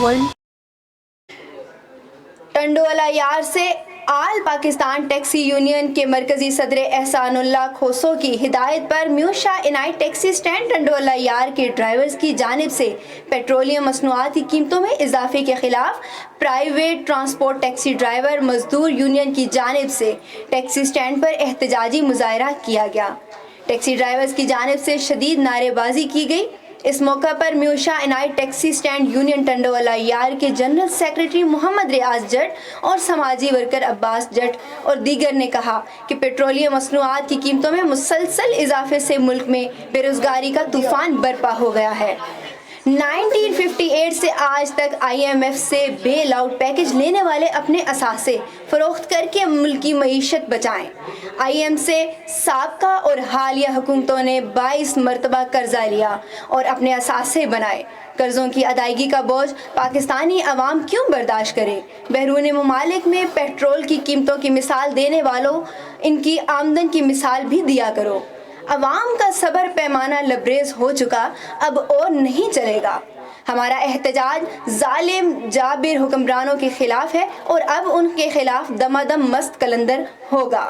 World. ٹنڈوالا یار سے آل Pakistan taxi union کے مرکزی صدر احسان اللہ کھوسو کی ہدایت پر میوشا انائی ٹیکسی سٹینڈ ٹنڈوالا یار کے ڈرائیورز کی جانب سے پیٹرولیم مصنوعات کی قیمتوں میں اضافے کے خلاف پرائیویٹ ٹرانسپورٹ ٹیکسی ڈرائیور مزدور یونین کی جانب سے ٹیکسی سٹینڈ پر احتجاجی مظاہرہ کیا گیا. ٹیکسی ڈرائیورز کی جانب سے شدید نعرے بازی کی گئی. اس موقع پر میوشا انائی ٹیکسی سٹینڈ یونین ٹنڈوالا یار کے جنرل سیکرٹری محمد ریاض جٹ اور سماجی ورکر عباس جٹ اور دیگر نے کہا کہ پیٹرولیم مصنوعات کی قیمتوں میں مسلسل اضافے سے ملک میں بے روزگاری کا طوفان برپا ہو گیا ہے. 1958 سے آج تک IMF سے بیل آؤٹ پیکج لینے والے اپنے اثاثے فروخت کر کے ملکی معیشت بچائیں. IMF سے سابقہ اور حالیہ حکومتوں نے 22 مرتبہ قرضہ لیا اور اپنے اثاثے بنائے. قرضوں کی ادائیگی کا بوجھ پاکستانی عوام کیوں برداشت کرے؟ بیرون ممالک میں پیٹرول کی قیمتوں کی مثال دینے والوں ان کی آمدن کی مثال بھی دیا کرو. عوام کا صبر پیمانہ لبریز ہو چکا، اب اور نہیں چلے گا. ہمارا احتجاج ظالم جابر حکمرانوں کے خلاف ہے اور اب ان کے خلاف دمادم مست قلندر ہوگا.